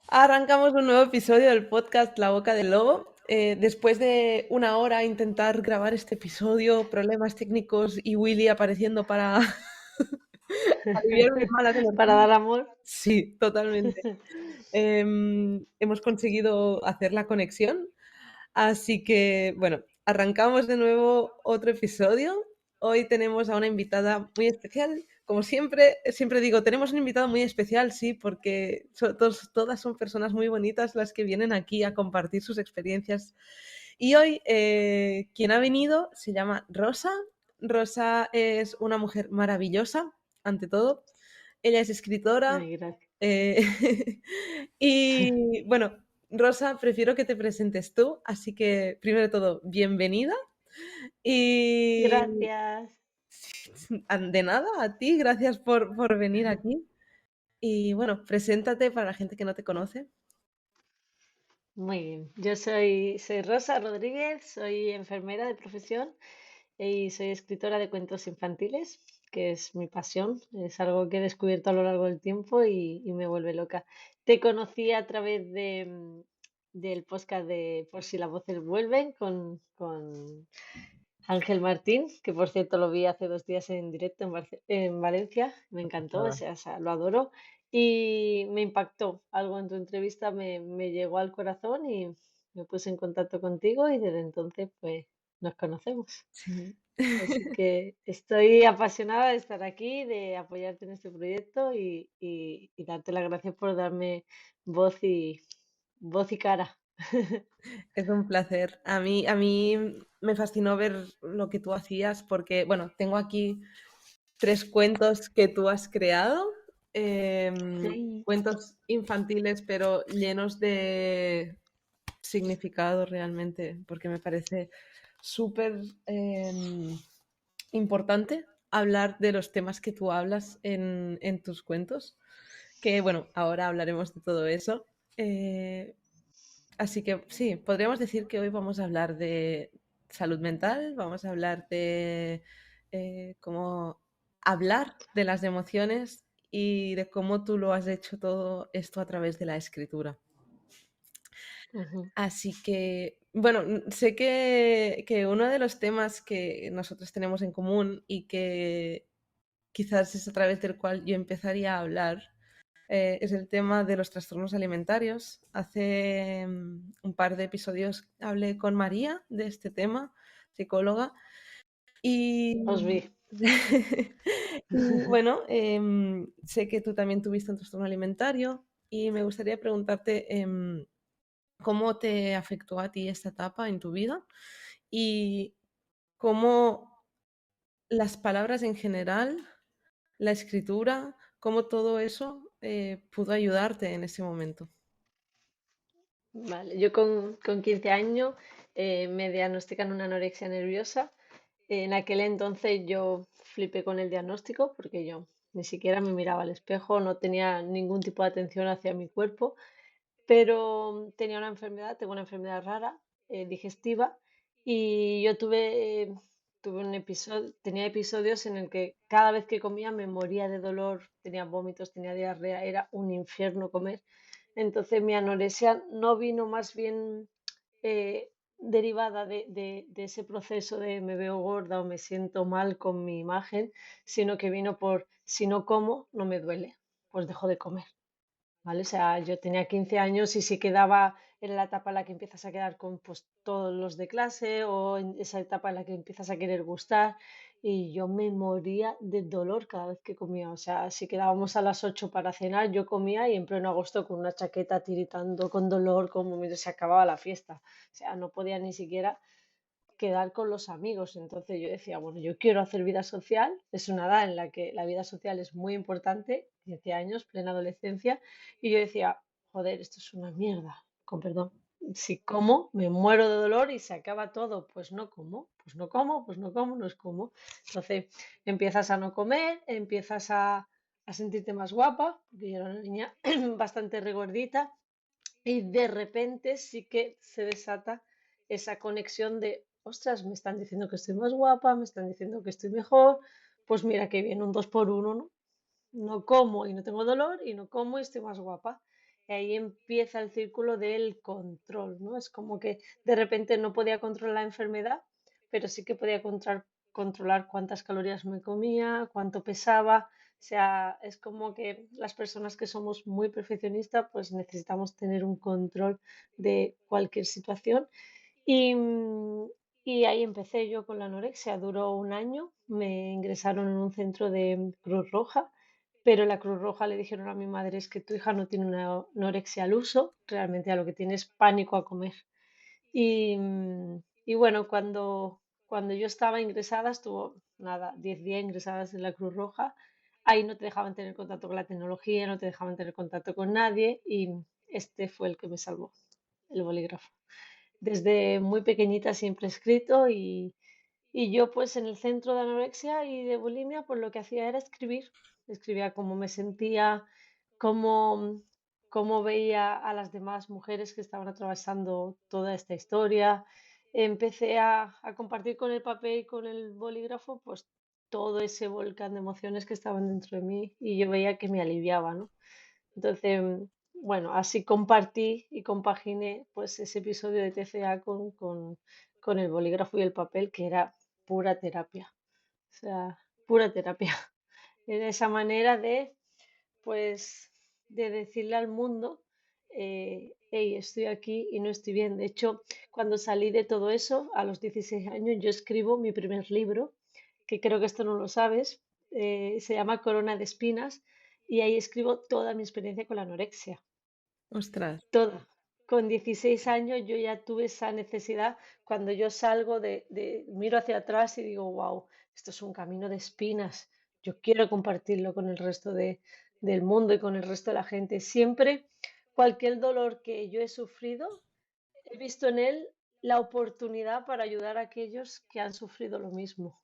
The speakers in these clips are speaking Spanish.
Arrancamos un nuevo episodio del podcast La Boca del Lobo. Después de una hora intentar grabar este episodio, problemas técnicos y Willy apareciendo para aliviar mis malas Para energías. dar amor. Sí, totalmente. Hemos conseguido hacer la conexión, así que bueno, arrancamos de nuevo otro episodio. Hoy tenemos a una invitada muy especial. Como siempre, siempre digo, tenemos un invitado muy especial, sí, porque todas son personas muy bonitas las que vienen aquí a compartir sus experiencias. Y hoy quien ha venido se llama Rosa. Rosa es una mujer maravillosa, ante todo. Ella es escritora. Ay, gracias. eh, y bueno, Rosa, prefiero que te presentes tú, así que primero de todo, bienvenida. Y Gracias. de nada, a ti, gracias por venir aquí. Y bueno, preséntate para la gente que no te conoce. Muy bien. Yo soy Rosa Rodríguez, soy enfermera de profesión y soy escritora de cuentos infantiles, que es mi pasión. Es algo que he descubierto a lo largo del tiempo y me vuelve loca. Te conocí a través del podcast de Por si las voces vuelven con Ángel Martín, que por cierto lo vi hace 2 días en directo en Valencia, me encantó, o sea, lo adoro y me impactó. Algo en tu entrevista me llegó al corazón y me puse en contacto contigo y desde entonces pues nos conocemos. Sí. Así que estoy apasionada de estar aquí, de apoyarte en este proyecto y darte las gracias por darme voz y cara. Es un placer. A mí me fascinó ver lo que tú hacías porque, bueno, tengo aquí 3 cuentos que tú has creado, Ay. cuentos infantiles pero llenos de significado realmente, porque me parece súper importante hablar de los temas que tú hablas en tus cuentos, que bueno, ahora hablaremos de todo eso. Eh, Así que sí, podríamos decir que hoy vamos a hablar de salud mental, vamos a hablar de cómo hablar de las emociones y de cómo tú lo has hecho todo esto a través de la escritura. Ujú. Así que, bueno, sé que uno de los temas que nosotros tenemos en común y que quizás es a través del cual yo empezaría a hablar es el tema de los trastornos alimentarios. Hace un par de episodios hablé con María de este tema, psicóloga, Os vi. y, y bueno, sé que tú también tuviste un trastorno alimentario y me gustaría preguntarte cómo te afectó a ti esta etapa en tu vida y cómo las palabras en general, la escritura, cómo todo eso pudo ayudarte en ese momento. Vale, yo con 15 años me diagnostican una anorexia nerviosa. En aquel entonces yo flipé con el diagnóstico porque yo ni siquiera me miraba al espejo, no tenía ningún tipo de atención hacia mi cuerpo, pero tenía una enfermedad, tengo una enfermedad rara, digestiva, y yo tuve un episodio, tenía episodios en el que cada vez que comía me moría de dolor, tenía vómitos, tenía diarrea, era un infierno comer. Entonces mi anorexia no vino más bien derivada de ese proceso de me veo gorda o me siento mal con mi imagen, sino que vino por si no como, no me duele, pues dejo de comer. ¿Vale? O sea, yo tenía 15 años y sí quedaba en la etapa en la que empiezas a quedar con pues, todos los de clase o en esa etapa en la que empiezas a querer gustar y yo me moría de dolor cada vez que comía. O sea, si quedábamos a las 8 para cenar, yo comía y en pleno agosto con una chaqueta tiritando con dolor como mientras se acababa la fiesta. O sea, no podía ni siquiera quedar con los amigos. Entonces yo decía, bueno, yo quiero hacer vida social, es una edad en la que la vida social es muy importante, 15 años, plena adolescencia, y yo decía, joder, esto es una mierda, con perdón. Si como, me muero de dolor y se acaba todo. Pues no como, pues no como, pues no como, no es como. Entonces empiezas a no comer, empiezas a sentirte más guapa, porque yo era una niña bastante regordita, y de repente sí que se desata esa conexión de, ostras, me están diciendo que estoy más guapa, me están diciendo que estoy mejor, pues mira que viene un dos por uno, ¿no? no como y no tengo dolor y no como y estoy más guapa. Y ahí empieza el círculo del control, ¿no? Es como que de repente no podía controlar la enfermedad, pero sí que podía controlar cuántas calorías me comía, cuánto pesaba. O sea, es como que las personas que somos muy perfeccionistas, pues necesitamos tener un control de cualquier situación. Y, y ahí empecé yo con la anorexia. Duró un año, me ingresaron en un centro de Cruz Roja, pero la Cruz Roja le dijeron a mi madre, es que tu hija no tiene una anorexia al uso, realmente a lo que tiene es pánico a comer. Y, y bueno, cuando yo estaba ingresada, estuvo nada, 10 días ingresadas en la Cruz Roja. Ahí no te dejaban tener contacto con la tecnología, no te dejaban tener contacto con nadie y este fue el que me salvó, el bolígrafo. Desde muy pequeñita siempre he escrito y yo pues en el centro de anorexia y de bulimia pues lo que hacía era escribir. Escribía cómo me sentía, cómo, cómo veía a las demás mujeres que estaban atravesando toda esta historia. Empecé a compartir con el papel y con el bolígrafo pues todo ese volcán de emociones que estaban dentro de mí y yo veía que me aliviaba, ¿no? Entonces, bueno, así compartí y compaginé pues ese episodio de TCA con el bolígrafo y el papel, que era pura terapia. O sea, pura terapia. Era esa manera de, pues, de decirle al mundo, hey, estoy aquí y no estoy bien. De hecho, cuando salí de todo eso, a los 16 años, yo escribo mi primer libro, que creo que esto no lo sabes, se llama Corona de Espinas, y ahí escribo toda mi experiencia con la anorexia. Ostras, Toda. Con 16 años yo ya tuve esa necesidad. Cuando yo salgo miro hacia atrás y digo, wow, esto es un camino de espinas. Yo quiero compartirlo con el resto del mundo y con el resto de la gente. Siempre, cualquier dolor que yo he sufrido, he visto en él la oportunidad para ayudar a aquellos que han sufrido lo mismo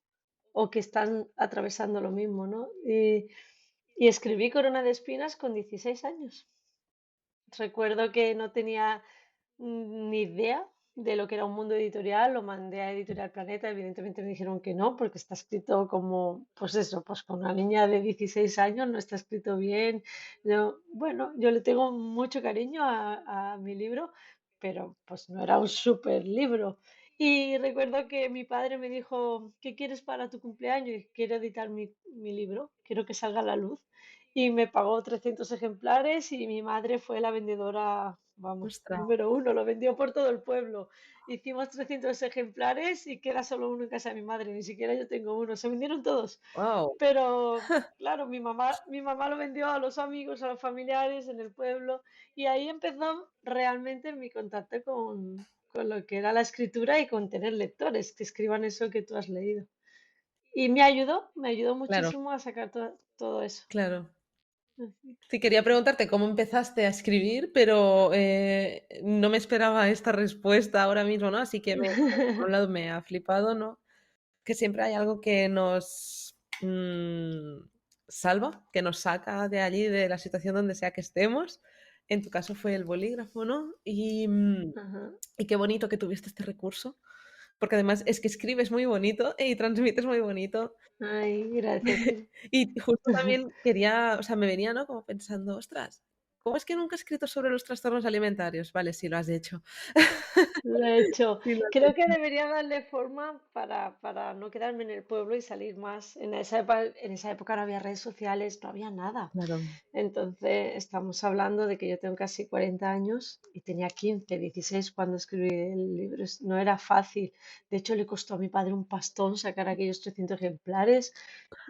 o que están atravesando lo mismo, ¿no? Y escribí Corona de Espinas con 16 años. Recuerdo que no tenía ni idea de lo que era un mundo editorial, lo mandé a Editorial Planeta, evidentemente me dijeron que no, porque está escrito como, pues eso, pues con una niña de 16 años, no está escrito bien. Bueno, yo le tengo mucho cariño a mi libro, pero pues no era un súper libro. Y recuerdo que mi padre me dijo, ¿qué quieres para tu cumpleaños? Y quiero editar mi libro, quiero que salga a la luz. Y me pagó 300 ejemplares y mi madre fue la vendedora, vamos, ostras, número uno, lo vendió por todo el pueblo. Hicimos 300 ejemplares y queda solo uno en casa de mi madre, ni siquiera yo tengo uno, se vendieron todos. wow, Pero claro, mi mamá lo vendió a los amigos, a los familiares en el pueblo y ahí empezó realmente mi contacto con lo que era la escritura y con tener lectores que escriban eso que tú has leído. Y me ayudó claro, muchísimo a sacar todo eso. claro. Sí, quería preguntarte cómo empezaste a escribir, pero no me esperaba esta respuesta ahora mismo, ¿no? Así que por un lado me ha flipado, ¿no? Que siempre hay algo que nos salva, que nos saca de allí, de la situación donde sea que estemos. En tu caso fue el bolígrafo, ¿no? Ajá. Y qué bonito que tuviste este recurso, porque además es que escribes muy bonito y transmites muy bonito. Ay, gracias, Pili. Y justo también quería, o sea, me venía, ¿no? Como pensando, ostras, ¿cómo es que nunca he escrito sobre los trastornos alimentarios? Vale, sí, lo has hecho. Lo he hecho. Sí, lo has Creo que hecho. debería darle forma para no quedarme en el pueblo y salir más. En esa época no había redes sociales, no había nada. Claro, Entonces, estamos hablando de que yo tengo casi 40 años y tenía 15, 16 cuando escribí el libro. No era fácil. De hecho, le costó a mi padre un pastón sacar aquellos 300 ejemplares.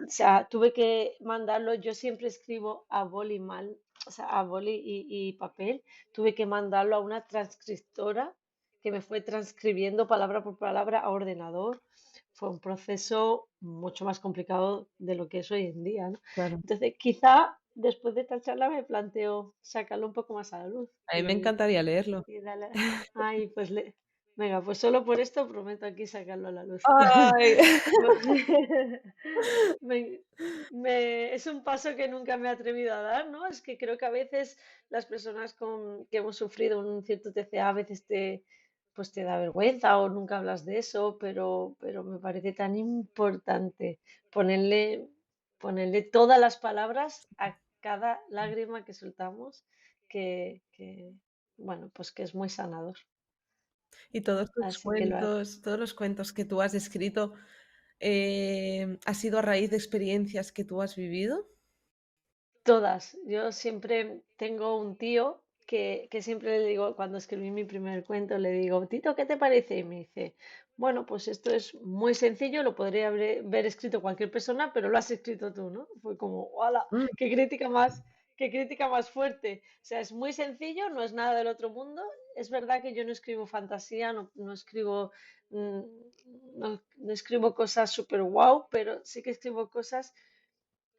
O sea, tuve que mandarlo. Yo siempre escribo a boli mal, o sea, a boli y papel. Tuve que mandarlo a una transcriptora que me fue transcribiendo palabra por palabra a ordenador. Fue un proceso mucho más complicado de lo que es hoy en día, ¿no? claro. Entonces, quizá después de esta charla me planteo sacarlo un poco más a la luz A mí me encantaría leerlo. y darle. Ay, pues venga, pues solo por esto prometo aquí sacarlo a la luz. Ay, Me- es un paso que nunca me he atrevido a dar, ¿no? Es que creo que a veces las personas que hemos sufrido un cierto TCA a veces pues te da vergüenza o nunca hablas de eso, pero me parece tan importante ponerle, ponerle todas las palabras a cada lágrima que soltamos, bueno, pues que es muy sanador. Y Así que lo hago. todos los cuentos que tú has escrito, ¿ha sido a raíz de experiencias que tú has vivido? Todas. Yo siempre tengo un tío que siempre le digo, cuando escribí mi primer cuento, le digo, Tito, ¿qué te parece? Y me dice, bueno, pues esto es muy sencillo, lo podría haber escrito cualquier persona, pero lo has escrito tú, ¿no? Fue como, ¡hala! Mm, Qué crítica más fuerte! O sea, es muy sencillo, no es nada del otro mundo. Es verdad que yo no escribo fantasía, no escribo, mm, no escribo cosas súper guau, pero sí que escribo cosas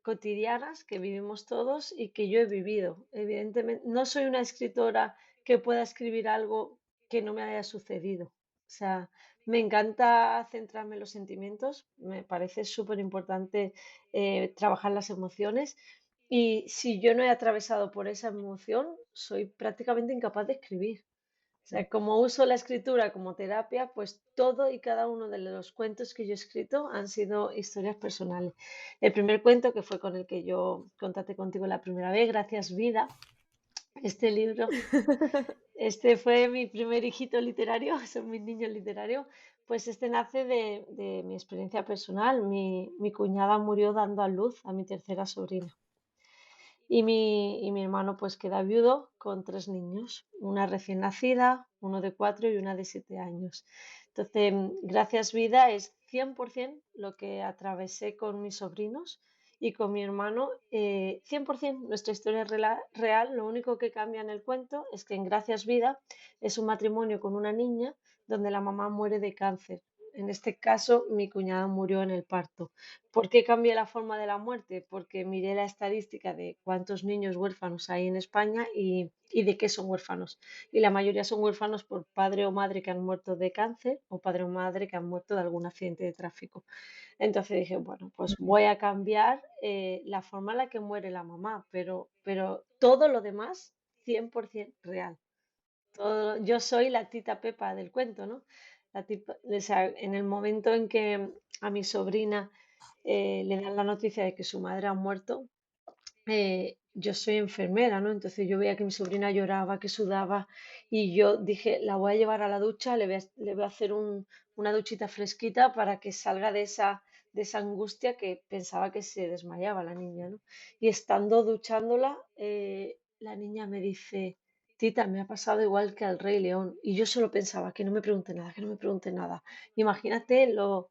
cotidianas que vivimos todos y que yo he vivido. Evidentemente, no soy una escritora que pueda escribir algo que no me haya sucedido. O sea, me encanta centrarme en los sentimientos, me parece súper importante trabajar las emociones y si yo no he atravesado por esa emoción, soy prácticamente incapaz de escribir. O sea, como uso la escritura como terapia, pues todo y cada uno de los cuentos que yo he escrito han sido historias personales. El primer cuento, que fue con el que yo contacté contigo la primera vez, Gracias Vida, este libro, este fue mi primer hijito literario, son mis niños literarios, pues este nace de mi experiencia personal. Mi cuñada murió dando a luz a mi tercera sobrina. Y mi hermano pues queda viudo con tres niños, una recién nacida, uno de 4 y una de 7 años. Entonces, Gracias Vida es 100% lo que atravesé con mis sobrinos y con mi hermano, 100% nuestra historia es real, lo único que cambia en el cuento es que en Gracias Vida es un matrimonio con una niña donde la mamá muere de cáncer. En este caso, mi cuñada murió en el parto. ¿Por qué cambié la forma de la muerte? Porque miré la estadística de cuántos niños huérfanos hay en España y de qué son huérfanos. Y la mayoría son huérfanos por padre o madre que han muerto de cáncer o padre o madre que han muerto de algún accidente de tráfico. Entonces dije, bueno, pues mm, voy a cambiar la forma en la que muere la mamá, pero todo lo demás 100% real. Yo soy la tita Pepa del cuento, ¿no? O sea, en el momento en que a mi sobrina le dan la noticia de que su madre ha muerto, yo soy enfermera, ¿no? Entonces yo veía que mi sobrina lloraba, que sudaba, y yo dije, la voy a llevar a la ducha, le voy a hacer una duchita fresquita para que salga de esa angustia que pensaba que se desmayaba la niña, ¿no? Y estando duchándola, la niña me dice, Tita, me ha pasado igual que al Rey León. Y yo solo pensaba, que no me pregunte nada, que no me pregunte nada. Imagínate lo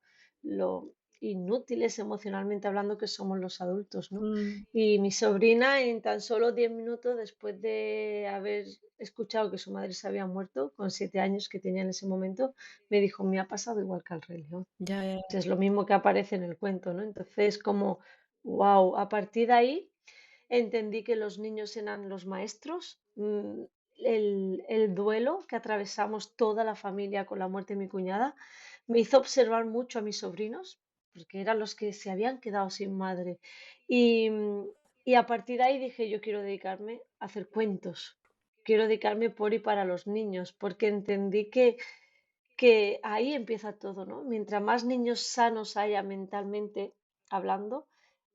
inútiles emocionalmente hablando que somos los adultos, ¿no? mm. Y mi sobrina, en tan solo 10 minutos después de haber escuchado que su madre se había muerto, con 7 años que tenía en ese momento, me dijo, me ha pasado igual que al Rey León. Ya, ya, Es lo mismo que aparece en el cuento, ¿no? Entonces, como, wow, a partir de ahí entendí que los niños eran los maestros. El duelo que atravesamos toda la familia con la muerte de mi cuñada me hizo observar mucho a mis sobrinos, porque eran los que se habían quedado sin madre. Y, y a partir de ahí dije, yo quiero dedicarme a hacer cuentos, quiero dedicarme por y para los niños, porque entendí que ahí empieza todo, ¿no? Mientras más niños sanos haya mentalmente hablando,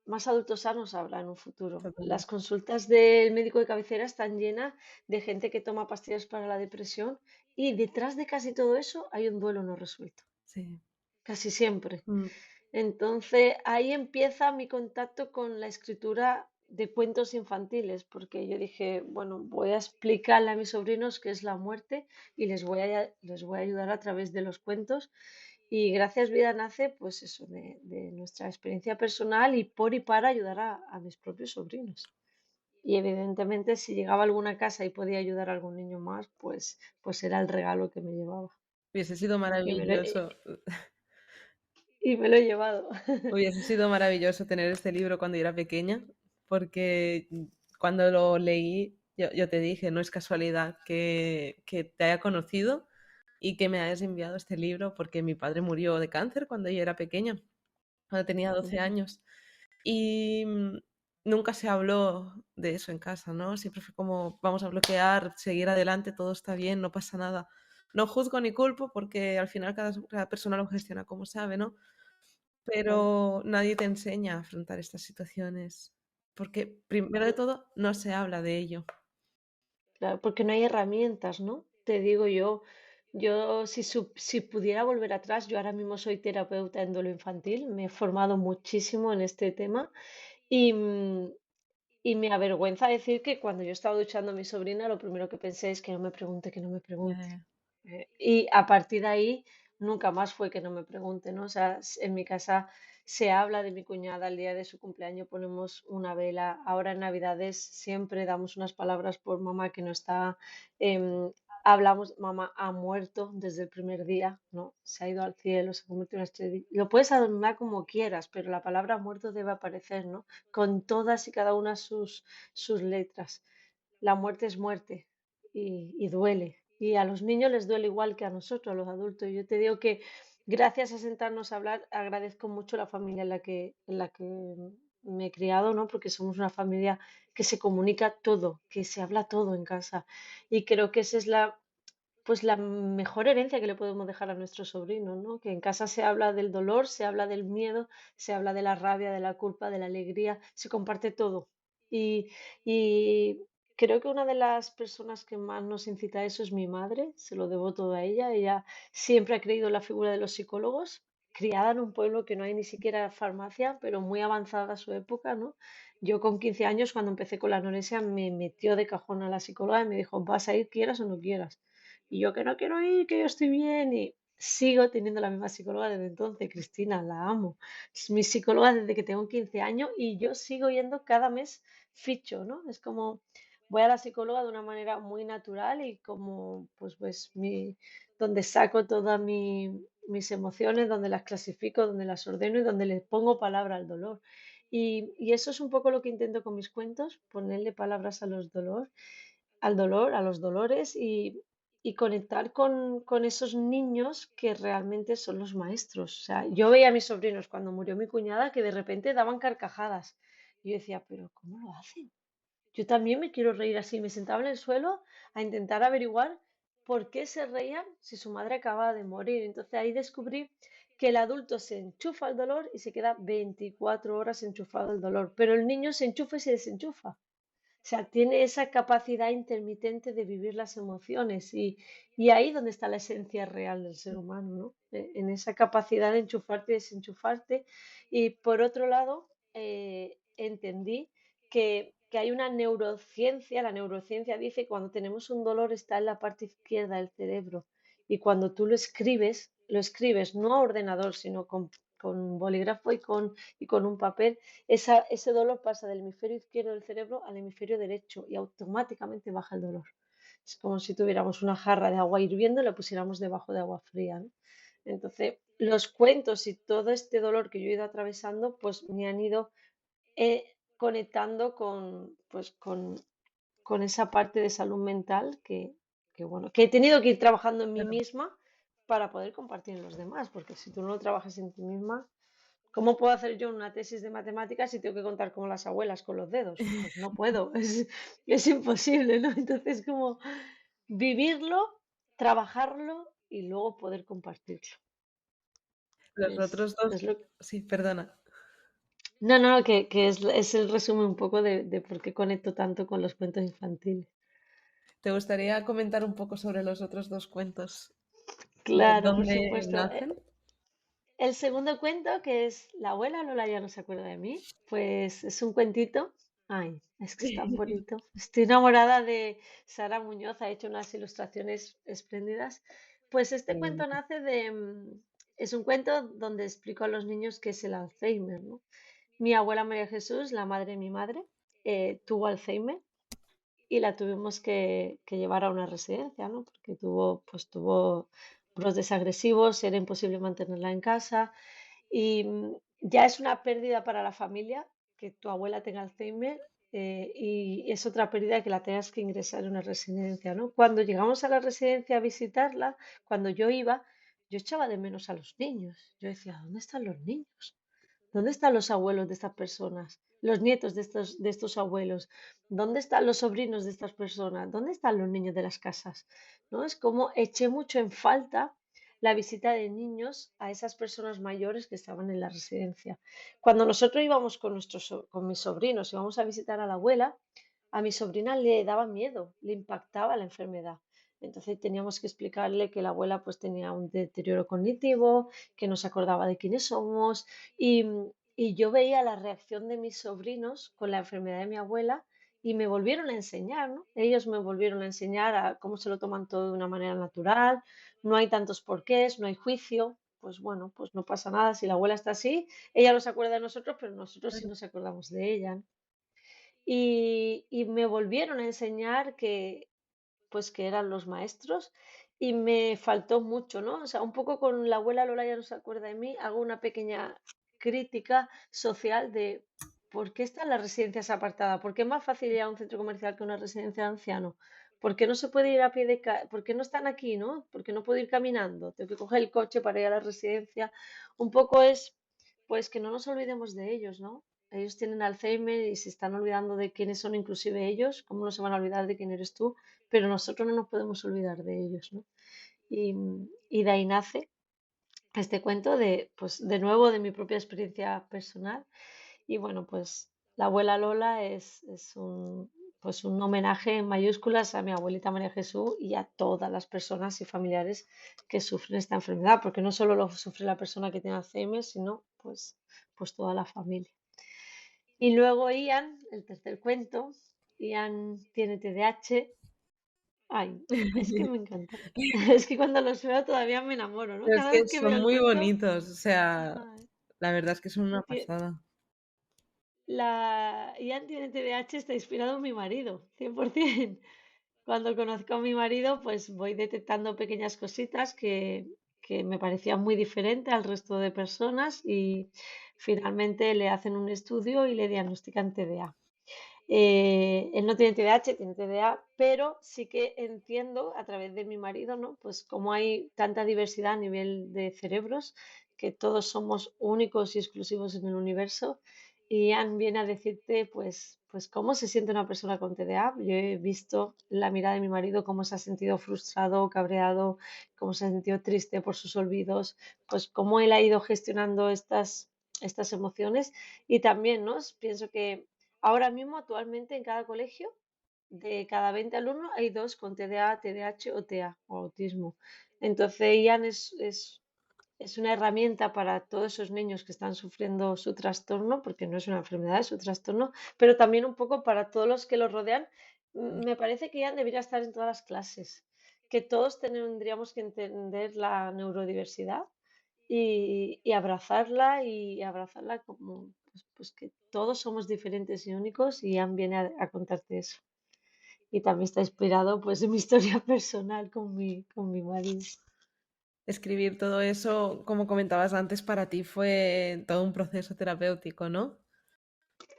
más adultos sanos habrá en un futuro. Las totalmente. consultas del médico de cabecera están llenas de gente que toma pastillas para la depresión y detrás de casi todo eso hay un duelo no resuelto, Sí. casi siempre. Mm. Entonces ahí empieza mi contacto con la escritura de cuentos infantiles, porque yo dije, bueno, voy a explicarle a mis sobrinos qué es la muerte y les voy a ayudar a través de los cuentos. Y Gracias Vida nace, pues eso, de nuestra experiencia personal y por y para ayudar a mis propios sobrinos. Y evidentemente, si llegaba a alguna casa y podía ayudar a algún niño más, pues era el regalo que me llevaba. Hubiese sido Y me lo, maravilloso. y me lo he llevado. Hubiese sido maravilloso tener este libro cuando yo era pequeña, porque cuando lo leí, yo te dije, no es casualidad que te haya conocido y que me hayas enviado este libro, porque mi padre murió de cáncer cuando yo era pequeña, cuando tenía 12 Ujú. años. Y nunca se habló de eso en casa, ¿no? Siempre fue como, vamos a bloquear, seguir adelante, todo está bien, no pasa nada. No juzgo ni culpo porque al final cada persona lo gestiona como sabe, ¿no? pero claro, nadie te enseña a afrontar estas situaciones, porque primero de cl- todo no se habla de ello. claro, porque no hay herramientas, ¿no? Te digo yo, si pudiera volver atrás, yo ahora mismo soy terapeuta en duelo infantil, me he formado muchísimo en este tema y, y me avergüenza decir que cuando yo estaba duchando a mi sobrina, lo primero que pensé es que no me pregunte, que no me pregunte. Ya, Y a partir de ahí, nunca más fue que no me pregunte, ¿no? O sea, en mi casa se habla de mi cuñada el día de su cumpleaños, ponemos una vela. Ahora en Navidades siempre damos unas palabras por mamá que no está. Hablamos, mamá ha muerto desde el primer día, ¿no? Se ha ido al cielo, se ha convertido en una estrella. Lo puedes adornar como quieras, pero la palabra muerto debe aparecer, ¿no? Con todas y cada una sus letras. La muerte es muerte y duele. Y a los niños les duele igual que a nosotros, a los adultos. Yo te digo que gracias a sentarnos a hablar, agradezco mucho la familia en la que me he criado, ¿no? Porque somos una familia que se comunica todo, que se habla todo en casa. Y creo que esa es la mejor herencia que le podemos dejar a nuestros sobrinos, ¿no? Que en casa se habla del dolor, se habla del miedo, se habla de la rabia, de la culpa, de la alegría, se comparte todo. Y, y creo que una de las personas que más nos incita a eso es mi madre, se lo debo todo a ella. Ella siempre ha creído en la figura de los psicólogos, criada en un pueblo que no hay ni siquiera farmacia, pero muy avanzada a su época, ¿no? Yo con 15 años, cuando empecé con la anorexia, me metió de cajón a la psicóloga y me dijo, vas a ir quieras o no quieras. Y yo que no quiero ir, que yo estoy bien. Y sigo teniendo la misma psicóloga desde entonces, Cristina, la amo. Es mi psicóloga desde que tengo 15 años y yo sigo yendo cada mes ficho, ¿no? Es como voy a la psicóloga de una manera muy natural y como, donde saco todas mis emociones, donde las clasifico, donde las ordeno y donde le pongo palabra al dolor. Y eso es un poco lo que intento con mis cuentos, ponerle palabras a los dolores al dolor, a los dolores y conectar con esos niños que realmente son los maestros. O sea, yo veía a mis sobrinos cuando murió mi cuñada que de repente daban carcajadas. Y yo decía, pero ¿cómo lo hacen? Yo también me quiero reír así. Me sentaba en el suelo a intentar averiguar por qué se reían si su madre acababa de morir. Entonces ahí descubrí que el adulto se enchufa al dolor y se queda 24 horas enchufado al dolor, pero el niño se enchufa y se desenchufa. O sea, tiene esa capacidad intermitente de vivir las emociones y ahí donde está la esencia real del ser humano, ¿no? En esa capacidad de enchufarte y desenchufarte. Y por otro lado, entendí que hay una neurociencia, la neurociencia dice que cuando tenemos un dolor está en la parte izquierda del cerebro y cuando tú lo escribes no a ordenador, sino con bolígrafo y con un papel, ese dolor pasa del hemisferio izquierdo del cerebro al hemisferio derecho y automáticamente baja el dolor. Es como si tuviéramos una jarra de agua hirviendo y la pusiéramos debajo de agua fría, ¿no? Entonces, los cuentos y todo este dolor que yo he ido atravesando, pues me han ido conectando con esa parte de salud mental bueno, que he tenido que ir trabajando en mí claro. misma para poder compartir en los demás, porque si tú no lo trabajas en ti misma, ¿cómo puedo hacer yo una tesis de matemáticas si tengo que contar como las abuelas con los dedos? Pues no puedo, es imposible, ¿no? Entonces, como vivirlo, trabajarlo y luego poder compartirlo. Los otros dos, Es lo sí, perdona. No, no, que es el resumen un poco de por qué conecto tanto con los cuentos infantiles. ¿Te gustaría comentar un poco sobre los otros dos cuentos? ¿De Claro, por dónde supuesto. nacen? El segundo cuento, que es La abuela Lola ya no se acuerda de mí, pues es un cuentito. Ay, es que es tan bonito. Estoy enamorada de Sara Muñoz, ha hecho unas ilustraciones espléndidas. Pues este cuento Bonito. nace es un cuento donde explico a los niños qué es el Alzheimer, ¿no? Mi abuela María Jesús, la madre de mi madre, tuvo Alzheimer y la tuvimos que llevar a una residencia, ¿no? Porque tuvo brotes agresivos, era imposible mantenerla en casa y ya es una pérdida para la familia que tu abuela tenga Alzheimer y es otra pérdida que la tengas que ingresar en una residencia, ¿no? Cuando llegamos a la residencia a visitarla, cuando yo iba, yo echaba de menos a los niños. Yo decía, ¿dónde están los niños? ¿Dónde están los abuelos de estas personas? Los nietos de estos abuelos. ¿Dónde están los sobrinos de estas personas? ¿Dónde están los niños de las casas? ¿No? Es como eché mucho en falta la visita de niños a esas personas mayores que estaban en la residencia. Cuando nosotros íbamos con con mis sobrinos, íbamos a visitar a la abuela, a mi sobrina le daba miedo, le impactaba la enfermedad. Entonces teníamos que explicarle que la abuela pues tenía un deterioro cognitivo, que no se acordaba de quiénes somos y, y yo veía la reacción de mis sobrinos con la enfermedad de mi abuela y me volvieron a enseñar, ¿no? Ellos me volvieron a enseñar a cómo se lo toman todo de una manera natural, no hay tantos porqués, no hay juicio, pues bueno, pues no pasa nada, si la abuela está así, ella no se acuerda de nosotros, pero nosotros sí Claro. nos acordamos de ella, ¿no? Y me volvieron a enseñar que, pues que eran los maestros y me faltó mucho, ¿no? O sea, un poco con la abuela Lola ya no se acuerda de mí, hago una pequeña crítica social de por qué están las residencias apartadas, por qué es más fácil ir a un centro comercial que a una residencia de ancianos, por qué no se puede ir a pie por qué no están aquí, ¿no? ¿Por qué no puedo ir caminando? Tengo que coger el coche para ir a la residencia. Un poco es, pues que no nos olvidemos de ellos, ¿no? Ellos tienen Alzheimer y se están olvidando de quiénes son inclusive ellos, ¿cómo no se van a olvidar de quién eres tú? Pero nosotros no nos podemos olvidar de ellos, ¿no? Y, y de ahí nace este cuento de, pues, de nuevo, de mi propia experiencia personal. Y bueno, pues la abuela Lola es un, pues un homenaje en mayúsculas a mi abuelita María Jesús y a todas las personas y familiares que sufren esta enfermedad, porque no solo lo sufre la persona que tiene Alzheimer, sino pues toda la familia. Y luego Ian, el tercer cuento, Ian tiene TDAH. Ay, es que me encanta. Es que cuando los veo todavía me enamoro, ¿no? Pero es Cada que vez que son veo el muy cuento, bonitos, o sea, ay, la verdad es que son una tie- pasada. Ian tiene TDAH, está inspirado en mi marido, 100%. Cuando conozco a mi marido, pues voy detectando pequeñas cositas que me parecían muy diferentes al resto de personas y finalmente le hacen un estudio y le diagnostican TDA. Él no tiene TDAH, tiene TDA, pero sí que entiendo a través de mi marido, ¿no? Pues como hay tanta diversidad a nivel de cerebros, que todos somos únicos y exclusivos en el universo. Y Anne viene a decirte, pues cómo se siente una persona con TDA. Yo he visto la mirada de mi marido, cómo se ha sentido frustrado, cabreado, cómo se ha sentido triste por sus olvidos, pues cómo él ha ido gestionando estas emociones. Y también, ¿no? Pienso que ahora mismo, actualmente, en cada colegio, de cada 20 alumnos, hay dos con TDA, TDAH o TEA, o autismo. Entonces, IAN es una herramienta para todos esos niños que están sufriendo su trastorno, porque no es una enfermedad, es un trastorno, pero también un poco para todos los que los rodean. Me parece que IAN debería estar en todas las clases, que todos tendríamos que entender la neurodiversidad y abrazarla como pues que todos somos diferentes y únicos y Anne viene a contarte eso. Y también está inspirado pues en mi historia personal con mi marido. Escribir todo eso, como comentabas antes, para ti fue todo un proceso terapéutico, ¿no?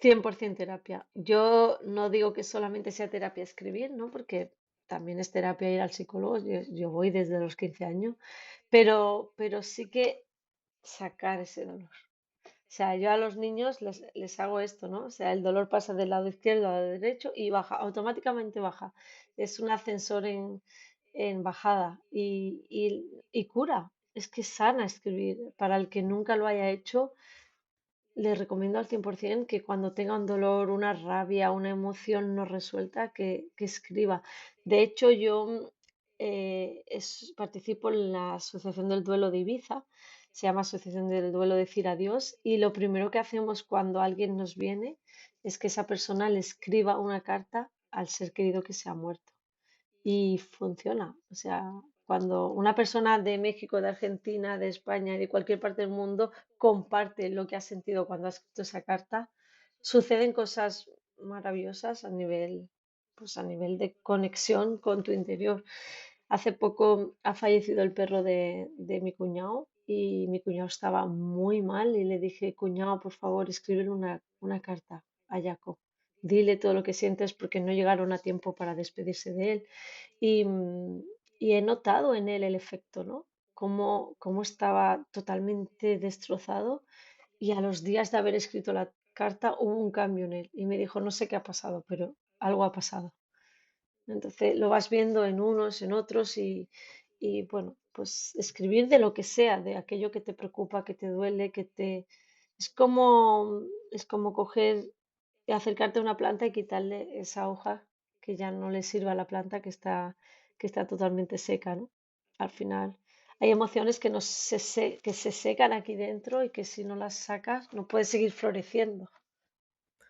100% terapia. Yo no digo que solamente sea terapia escribir, ¿no? Porque también es terapia ir al psicólogo. Yo voy desde los 15 años, pero sí que sacar ese dolor. O sea, yo a los niños les hago esto, ¿no? O sea, el dolor pasa del lado izquierdo al lado derecho y baja, automáticamente baja. Es un ascensor en bajada y cura. Es que sana escribir. Para el que nunca lo haya hecho, les recomiendo al 100% que cuando tenga un dolor, una rabia, una emoción no resuelta, que escriba. De hecho, yo participo en la Asociación del Duelo de Ibiza, se llama Asociación del Duelo Decir Adiós, y lo primero que hacemos cuando alguien nos viene es que esa persona le escriba una carta al ser querido que se ha muerto y funciona. O sea, cuando una persona de México, de Argentina, de España y de cualquier parte del mundo comparte lo que ha sentido cuando ha escrito esa carta, suceden cosas maravillosas a nivel, pues a nivel de conexión con tu interior. Hace poco ha fallecido el perro de mi cuñado y mi cuñado estaba muy mal y le dije, cuñado, por favor, escríbele una carta a Jaco. Dile todo lo que sientes porque no llegaron a tiempo para despedirse de él y, y he notado en él el efecto, ¿no? Cómo estaba totalmente destrozado y a los días de haber escrito la carta hubo un cambio en él y me dijo, no sé qué ha pasado, pero algo ha pasado. Entonces lo vas viendo en unos, en otros y bueno, pues escribir de lo que sea, de aquello que te preocupa, que te duele, es como coger y acercarte a una planta y quitarle esa hoja que ya no le sirve a la planta que está totalmente seca, ¿no? Al final hay emociones que, no que se secan aquí dentro y que si no las sacas no puedes seguir floreciendo.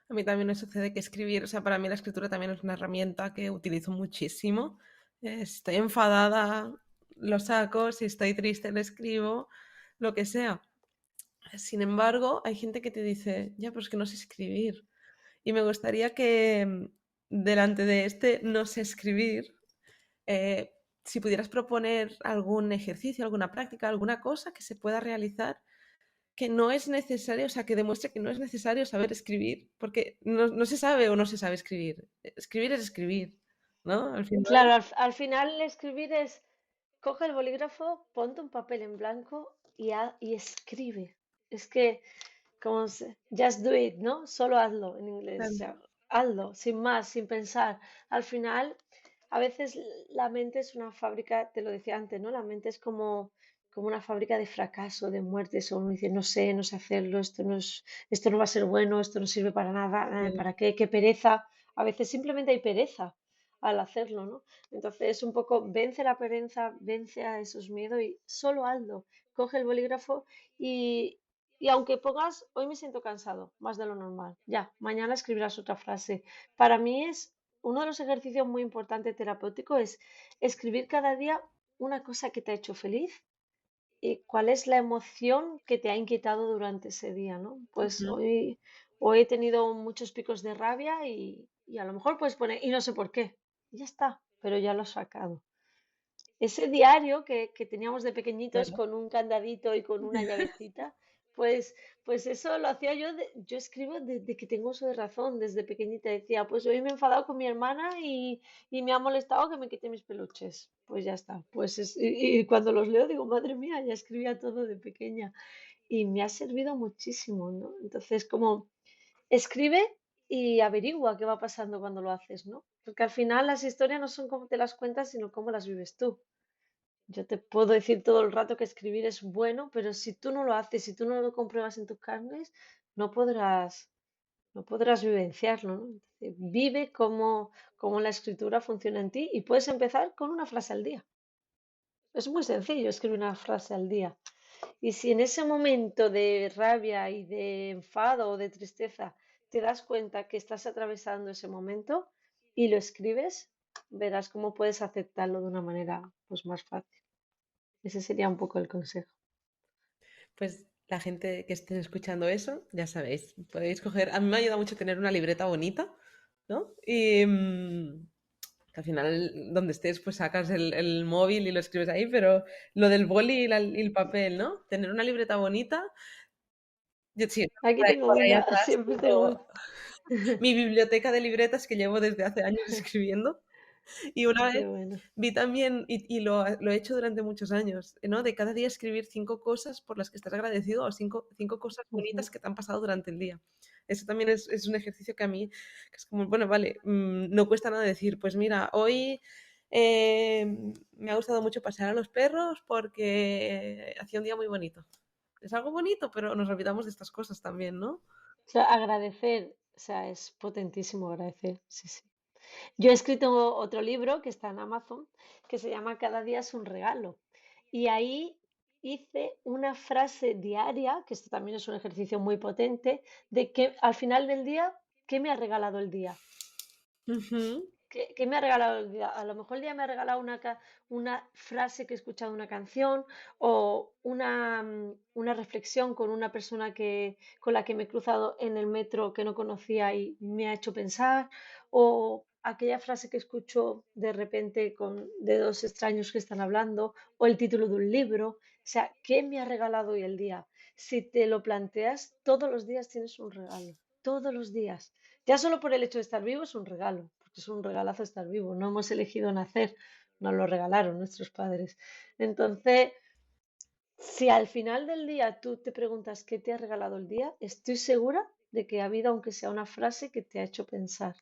A mí también me sucede que escribir, o sea, para mí la escritura también es una herramienta que utilizo muchísimo. Si estoy enfadada, lo saco, si estoy triste, lo escribo, lo que sea. Sin embargo, hay gente que te dice, ya, pero es que no sé escribir. Y me gustaría que delante de este no sé escribir, si pudieras proponer algún ejercicio, alguna práctica, alguna cosa que se pueda realizar que no es necesario, o sea, que demuestre que no es necesario saber escribir, porque no se sabe o no se sabe escribir. Escribir es escribir, ¿no? Al final, Claro, al final escribir es, coge el bolígrafo, ponte un papel en blanco y escribe. Es que just do it, ¿no? Solo hazlo en inglés, o claro, sea, hazlo, sin más, sin pensar. Al final, a veces la mente es una fábrica, te lo decía antes, ¿no? La mente es como una fábrica de fracaso, de muertes, o uno dice, no sé hacerlo, esto no va a ser bueno, esto no sirve para nada, ¿para qué? Qué pereza. A veces simplemente hay pereza al hacerlo, ¿no? Entonces, un poco vence la pereza, vence a esos miedos y solo hazlo. Coge el bolígrafo y, y aunque pongas, hoy me siento cansado, más de lo normal, ya, mañana escribirás otra frase. Para mí es uno de los ejercicios muy importantes terapéuticos es escribir cada día una cosa que te ha hecho feliz y cuál es la emoción que te ha inquietado durante ese día, ¿no? Pues ujú, hoy he tenido muchos picos de rabia y a lo mejor puedes poner, y no sé por qué, y ya está, pero ya lo he sacado. Ese diario que teníamos de pequeñitos claro. con un candadito y con una llavecita, pues eso lo hacía yo, yo escribo desde que tengo uso de razón, desde pequeñita decía, pues hoy me he enfadado con mi hermana y me ha molestado que me quite mis peluches. Pues ya está, y cuando los leo digo, madre mía, ya escribía todo de pequeña y me ha servido muchísimo, ¿no? Entonces, como escribe y averigua qué va pasando cuando lo haces, ¿no? Porque al final las historias no son como te las cuentas, sino cómo las vives tú. Yo te puedo decir todo el rato que escribir es bueno, pero si tú no lo haces, si tú no lo compruebas en tus carnes, no podrás, no podrás vivenciarlo, ¿no? Entonces, vive cómo la escritura funciona en ti y puedes empezar con una frase al día. Es muy sencillo escribir una frase al día. Y si en ese momento de rabia y de enfado o de tristeza te das cuenta que estás atravesando ese momento y lo escribes, verás cómo puedes aceptarlo de una manera pues más fácil. Ese sería un poco el consejo. Pues la gente que esté escuchando eso, ya sabéis, podéis coger. A mí me ayuda mucho tener una libreta bonita, ¿no? Y que al final, donde estés, pues sacas el móvil y lo escribes ahí, pero lo del boli y el papel, ¿no? Tener una libreta bonita. Yo sí, Aquí tengo por ahí una, atrás siempre tengo tengo una. mi biblioteca de libretas que llevo desde hace años escribiendo. Y una Qué vez bueno. vi también, y lo he hecho durante muchos años, ¿no? De cada día escribir 5 cosas por las que estás agradecido o cinco cosas bonitas Ujú. que te han pasado durante el día. Eso también es un ejercicio que a mí, que es como, bueno, vale, no cuesta nada decir, pues mira, hoy me ha gustado mucho pasear a los perros porque hacía un día muy bonito. Es algo bonito, pero nos olvidamos de estas cosas también, ¿no? O sea, agradecer, o sea, es potentísimo agradecer, sí, sí. Yo he escrito otro libro que está en Amazon que se llama Cada día es un regalo. Y ahí hice una frase diaria, que esto también es un ejercicio muy potente, de que al final del día, ¿qué me ha regalado el día? Ujú, ¿Qué me ha regalado el día? A lo mejor el día me ha regalado una frase que he escuchado en una canción o una reflexión con una persona con la que me he cruzado en el metro que no conocía y me ha hecho pensar o aquella frase que escucho de repente de dos extraños que están hablando o el título de un libro. O sea, ¿qué me ha regalado hoy el día? Si te lo planteas, todos los días tienes un regalo. Todos los días. Ya solo por el hecho de estar vivo es un regalo, porque es un regalazo estar vivo. No hemos elegido nacer, nos lo regalaron nuestros padres. Entonces, si al final del día tú te preguntas qué te ha regalado el día, estoy segura de que ha habido, aunque sea una frase, que te ha hecho pensar.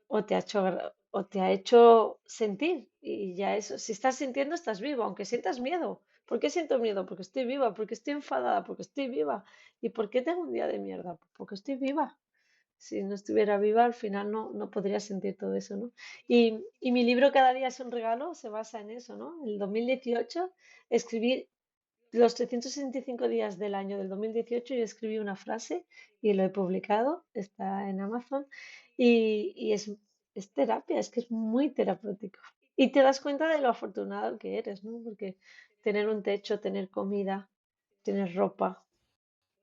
o te ha hecho sentir. Y ya eso, si estás sintiendo, estás vivo, aunque sientas miedo. ¿Por qué siento miedo? Porque estoy viva, porque estoy enfadada, porque estoy viva. ¿Y por qué tengo un día de mierda? Porque estoy viva. Si no estuviera viva, al final no podría sentir todo eso, ¿no? Y mi libro Cada día es un regalo se basa en eso, ¿no? En el 2018 escribí los 365 días del año del 2018 yo escribí una frase y lo he publicado, está en Amazon y es terapia, es que es muy terapéutico. Y te das cuenta de lo afortunado que eres, ¿no? Porque tener un techo, tener comida, tener ropa,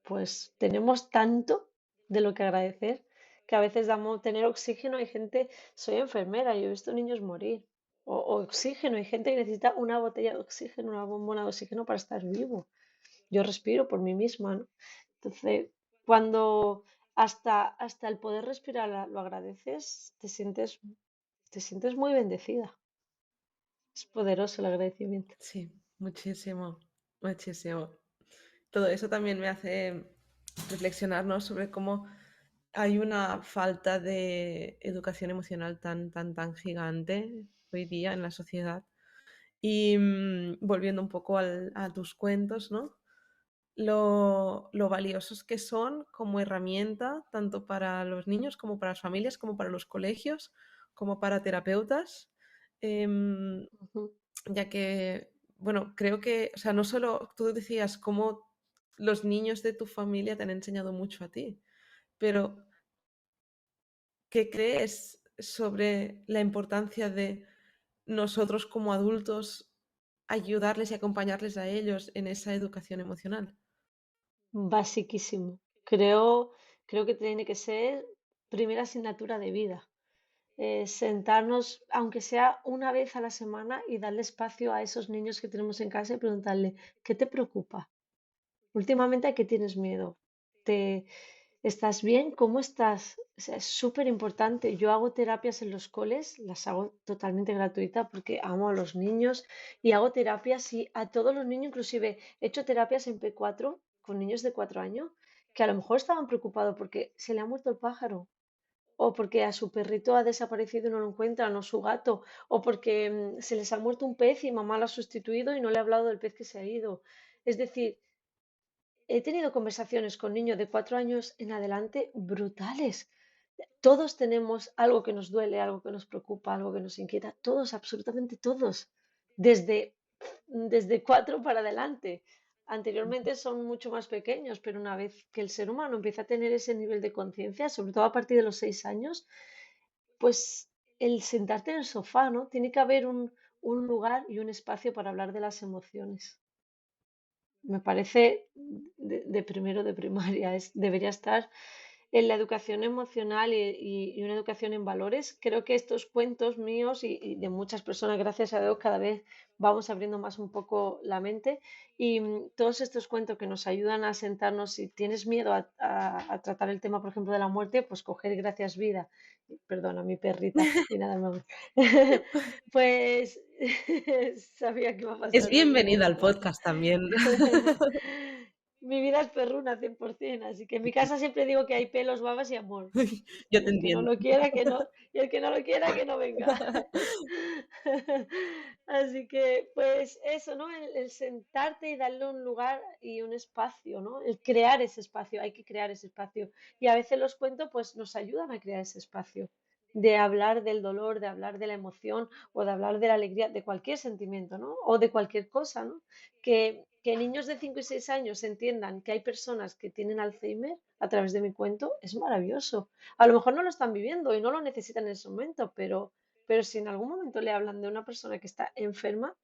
pues tenemos tanto de lo que agradecer que a veces damos tener oxígeno. Hay gente, soy enfermera, yo he visto niños morir. O oxígeno, hay gente que necesita una botella de oxígeno, una bombona de oxígeno para estar vivo. Yo respiro por mí misma, ¿no? Entonces, cuando hasta el poder respirar lo agradeces, te sientes muy bendecida. Es poderoso el agradecimiento. Sí, muchísimo, muchísimo. Todo eso también me hace reflexionar, ¿no? Sobre cómo hay una falta de educación emocional tan gigante hoy día en la sociedad. Y volviendo un poco a tus cuentos, ¿no? Lo valiosos que son como herramienta, tanto para los niños como para las familias, como para los colegios, como para terapeutas. Em, Ujú. ya que, bueno, creo que, o sea, no solo tú decías cómo los niños de tu familia te han enseñado mucho a ti, pero ¿qué crees sobre la importancia de nosotros como adultos ayudarles y acompañarles a ellos en esa educación emocional? Basiquísimo. Creo que tiene que ser primera asignatura de vida. Sentarnos, aunque sea una vez a la semana, y darle espacio a esos niños que tenemos en casa y preguntarle, ¿qué te preocupa? Últimamente, ¿a qué tienes miedo? ¿Te, ¿Estás bien? ¿Cómo estás? O sea, es súper importante. Yo hago terapias en los coles, las hago totalmente gratuita porque amo a los niños y hago terapias y a todos los niños, inclusive he hecho terapias en P4 con niños de 4 años que a lo mejor estaban preocupados porque se le ha muerto el pájaro o porque a su perrito ha desaparecido y no lo encuentran, o su gato, o porque se les ha muerto un pez y mamá lo ha sustituido y no le ha hablado del pez que se ha ido. Es decir, he tenido conversaciones con niños de 4 años en adelante brutales. Todos tenemos algo que nos duele, algo que nos preocupa, algo que nos inquieta. Todos, absolutamente todos. Desde, desde 4 para adelante. Anteriormente son mucho más pequeños, pero una vez que el ser humano empieza a tener ese nivel de conciencia, sobre todo a partir de los 6 años, pues el sentarte en el sofá, ¿no? Tiene que haber un lugar y un espacio para hablar de las emociones. Me parece de primero de primaria, debería estar en la educación emocional y una educación en valores. Creo que estos cuentos míos y de muchas personas, gracias a Dios, cada vez vamos abriendo más un poco la mente y todos estos cuentos que nos ayudan a sentarnos, si tienes miedo a tratar el tema, por ejemplo, de la muerte, pues coger Gracias Vida, perdona, mi perrita, viene a darme amor. Pues sabía que iba a Es pasar algo bienvenida al bonito. podcast también. Mi vida es perruna 100%, así que en mi casa siempre digo que hay pelos, babas y amor. Yo Y te el que no entiendo. lo quiera, que no, y el que no lo quiera, que no venga. Así que, pues eso, ¿no? El sentarte y darle un lugar y un espacio, ¿no? El crear ese espacio, hay que crear ese espacio. Y a veces los cuentos, pues, nos ayudan a crear ese espacio, de hablar del dolor, de hablar de la emoción o de hablar de la alegría, de cualquier sentimiento, ¿no? O de cualquier cosa, ¿no? Que niños de 5 y 6 años entiendan que hay personas que tienen Alzheimer a través de mi cuento es maravilloso. A lo mejor no lo están viviendo y no lo necesitan en ese momento, pero si en algún momento le hablan de una persona que está enferma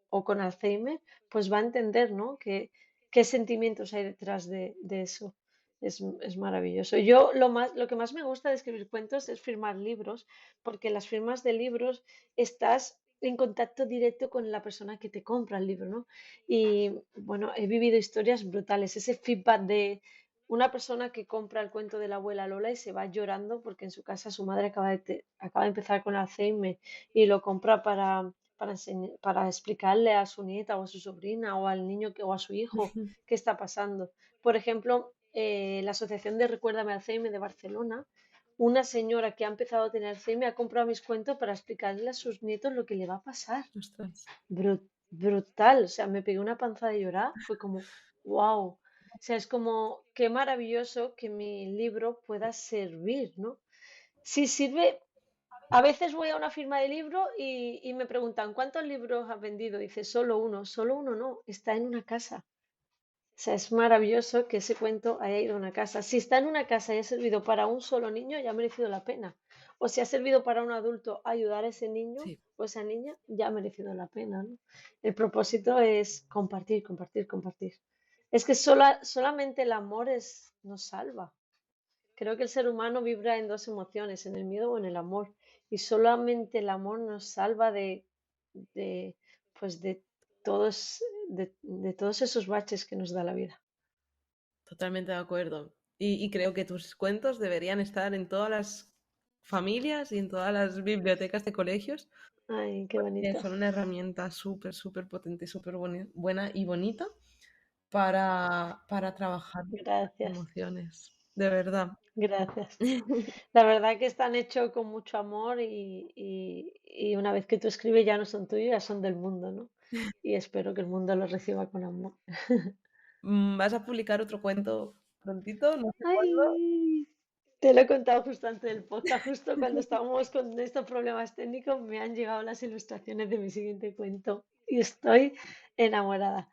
o con Alzheimer, pues va a entender, ¿no? Qué sentimientos hay detrás de eso. Es maravilloso. Yo lo que más me gusta de escribir cuentos es firmar libros, porque en las firmas de libros estás en contacto directo con la persona que te compra el libro, ¿no? Y bueno, he vivido historias brutales. Ese feedback de una persona que compra el cuento de la abuela Lola y se va llorando porque en su casa su madre acaba de empezar con Alzheimer y lo compra para explicarle a su nieta o a su sobrina o al niño o a su hijo qué está pasando. Por ejemplo, la Asociación de Recuérdame Alzheimer de Barcelona una señora que ha empezado a tener Alzheimer ha comprado mis cuentos para explicarle a sus nietos lo que le va a pasar. Ostras, Brutal, o sea, me pegué una panza de llorar, fue como, wow. O sea, es como, qué maravilloso que mi libro pueda servir, ¿no? Sí, sirve. A veces voy a una firma de libro y me preguntan, ¿cuántos libros has vendido? Dice, solo uno no, está en una casa. O sea, es maravilloso que ese cuento haya ido a una casa. Si está en una casa y ha servido para un solo niño, ya ha merecido la pena. O si ha servido para un adulto ayudar a ese niño sí, o esa niña, ya ha merecido la pena, ¿no? El propósito es compartir, compartir, compartir. Es que solamente el amor nos salva. Creo que el ser humano vibra en dos emociones, en el miedo o en el amor. Y solamente el amor nos salva de, pues de todos esos baches que nos da la vida. totalmente de acuerdo. Y creo que tus cuentos deberían estar en todas las familias y en todas las bibliotecas de colegios, Ay, qué porque bonito. son una herramienta súper, súper potente, súper buena y bonita para trabajar las Gracias, emociones, de verdad. gracias. La verdad que están hechos con mucho amor y una vez que tú escribes ya no son tuyos, ya son del mundo, ¿no? Y espero que el mundo los reciba con amor. ¿Vas a publicar otro cuento prontito? No sé cuándo. Ay, te lo he contado justo antes del podcast, justo cuando estábamos con estos problemas técnicos, me han llegado las ilustraciones de mi siguiente cuento y estoy enamorada.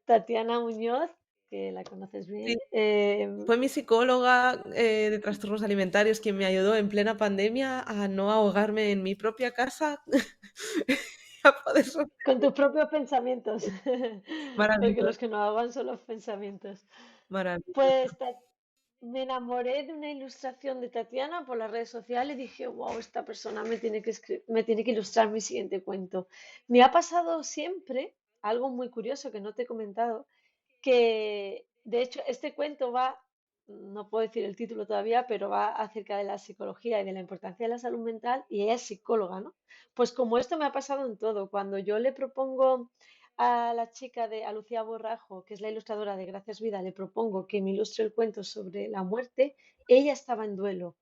Tatiana Muñoz, que la conoces Sí, bien, fue mi psicóloga de trastornos alimentarios quien me ayudó en plena pandemia a no ahogarme en mi propia casa, a poder con tus propios pensamientos, porque maravilloso, los que nos ahogan son los pensamientos. maravilloso. Pues me enamoré de una ilustración de Tatiana por las redes sociales y dije, wow, esta persona me tiene que ilustrar mi siguiente cuento. Me ha pasado siempre algo muy curioso que no te he comentado, que de hecho este cuento va, no puedo decir el título todavía, pero va acerca de la psicología y de la importancia de la salud mental y ella es psicóloga, ¿no? Pues como esto me ha pasado en todo, cuando yo le propongo a la chica a Lucía Borrajo, que es la ilustradora de Gracias Vida, le propongo que me ilustre el cuento sobre la muerte, ella estaba en duelo,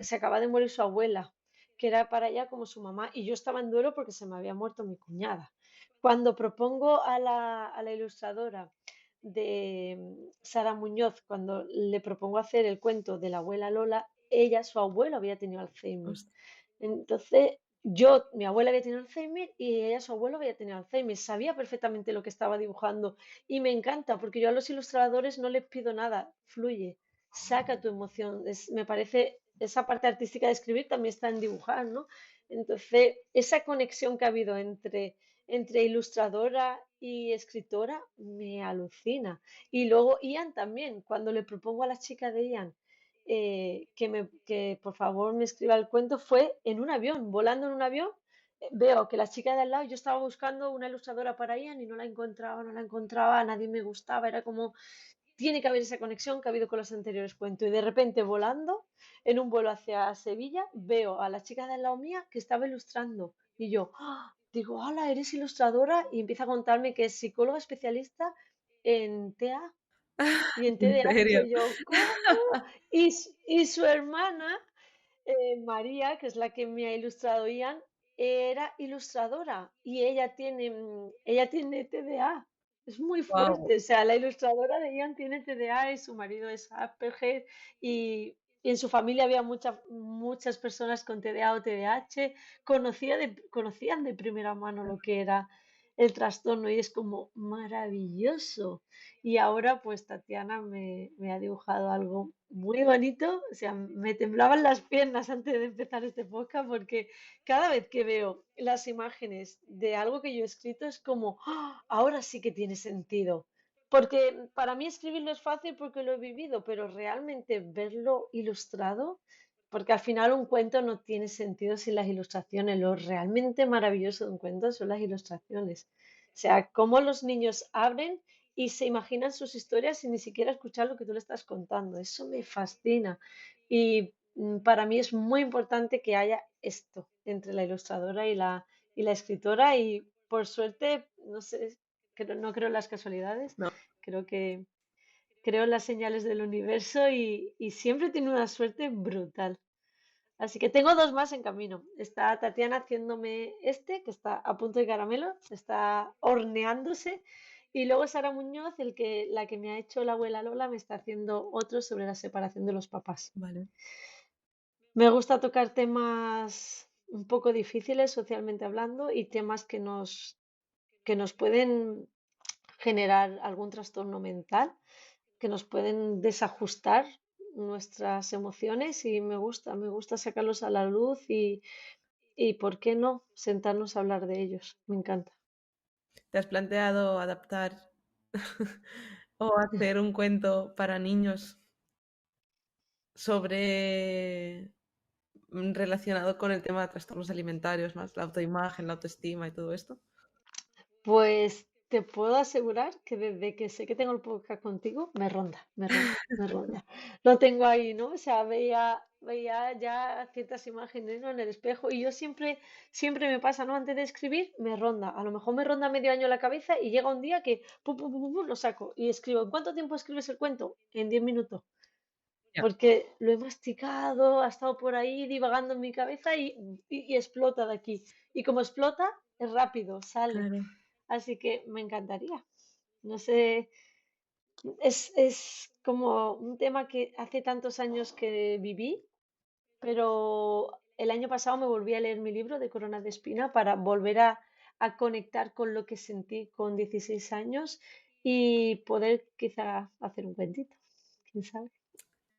se acaba de morir su abuela, que era para ella como su mamá, y yo estaba en duelo porque se me había muerto mi cuñada. Cuando propongo a la ilustradora de Sara Muñoz, cuando le propongo hacer el cuento de la abuela Lola, ella, su abuelo, había tenido Alzheimer. Host- Entonces, mi abuela había tenido Alzheimer y ella, su abuelo, había tenido Alzheimer. Sabía perfectamente lo que estaba dibujando y me encanta porque yo a los ilustradores no les pido nada, fluye, saca tu emoción. Me parece, esa parte artística de escribir también está en dibujar, ¿no? Entonces, esa conexión que ha habido entre ilustradora y escritora me alucina. Y luego Ian también, cuando le propongo a la chica de Ian que por favor me escriba el cuento, fue en un avión, volando en un avión. Veo que la chica de al lado, yo estaba buscando una ilustradora para Ian y no la encontraba, no la encontraba, nadie me gustaba, era como, tiene que haber esa conexión que ha habido con los anteriores cuentos. Y de repente, volando, en un vuelo hacia Sevilla, veo a la chica de al lado mía que estaba ilustrando. Y yo, ¡ah! Digo, hola, eres ilustradora. Y empieza a contarme que es psicóloga especialista en TEA y en ¿En TDAH. serio? Y yo, ¿cómo? Y su hermana María, que es la que me ha ilustrado Ian, era ilustradora y ella tiene TDA. Es muy Wow. fuerte. O sea, la ilustradora de Ian tiene TDA y su marido es Asperger y en su familia había muchas personas con TDA o TDAH. Conocían de primera mano lo que era el trastorno y es como maravilloso. Y ahora pues Tatiana me ha dibujado algo muy bonito, o sea, me temblaban las piernas antes de empezar este podcast porque cada vez que veo las imágenes de algo que yo he escrito es como, "Ah, ahora sí que tiene sentido". Porque para mí escribirlo es fácil porque lo he vivido, pero realmente verlo ilustrado, porque al final un cuento no tiene sentido sin las ilustraciones. Lo realmente maravilloso de un cuento son las ilustraciones. O sea, cómo los niños abren y se imaginan sus historias sin ni siquiera escuchar lo que tú le estás contando. Eso me fascina. Y para mí es muy importante que haya esto entre la ilustradora y la escritora. Y por suerte, no sé, no creo en las casualidades, No, creo creo en las señales del universo y siempre tiene una suerte brutal. Así que tengo dos más en camino. Está Tatiana haciéndome este, que está a punto de caramelo, está horneándose. Y luego Sara Muñoz, la que me ha hecho la abuela Lola, me está haciendo otro sobre la separación de los papás. Vale. Me gusta tocar temas un poco difíciles socialmente hablando y temas que nos pueden generar algún trastorno mental, que nos pueden desajustar nuestras emociones y me gusta sacarlos a la luz y ¿por qué no sentarnos a hablar de ellos? Me encanta. ¿Te has planteado adaptar o hacer un cuento para niños sobre relacionado con el tema de trastornos alimentarios, más la autoimagen, la autoestima y todo esto? Pues te puedo asegurar que desde que sé que tengo el podcast contigo, me ronda, me ronda, me ronda. Lo tengo ahí, ¿no? O sea, veía ya ciertas imágenes, ¿no? En el espejo y yo siempre me pasa, ¿no? Antes de escribir, me ronda. A lo mejor me ronda medio año la cabeza y llega un día que pum, pum, pum, pum, pum, lo saco y escribo. ¿En cuánto tiempo escribes el cuento? En 10 minutos. Ya, Porque lo he masticado, ha estado por ahí divagando en mi cabeza y explota de aquí. Y como explota, es rápido, sale. claro. Así que me encantaría. No sé, es como un tema que hace tantos años que viví, pero el año pasado me volví a leer mi libro de Corona de Espina para volver a conectar con lo que sentí con 16 años y poder quizá hacer un cuentito. ¿Quién sabe?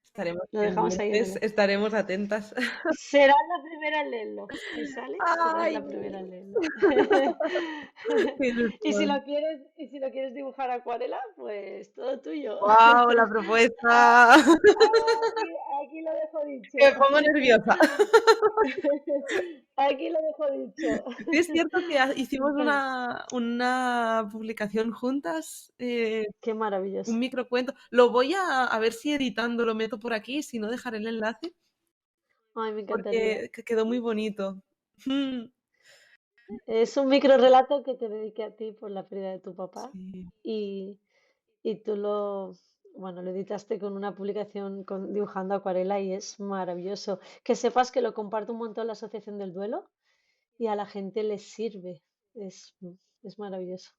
Estaremos Lo dejamos ahí en pendientes, el... estaremos atentas. Serás la primera en leerlo. Si sale, serás ¡Ay! la primera en leerlo. ¡Qué ilusión! Y si lo quieres dibujar acuarela, pues todo tuyo. ¡Guau, la propuesta! Ah, aquí lo dejo dicho. Me pongo nerviosa. Aquí lo dejo dicho. Sí, es cierto que hicimos Bueno, una publicación juntas, qué un maravilloso. microcuento. Lo voy a ver si editando lo meto por aquí, si no dejaré el enlace, Ay, me encantaría. porque quedó muy bonito. Mm, Es un micro relato que te dediqué a ti por la pérdida de tu papá sí, y, y tú bueno, lo editaste con una publicación dibujando acuarela y es maravilloso. Que sepas que lo comparto un montón en la Asociación del Duelo y a la gente les sirve. Es, es maravilloso.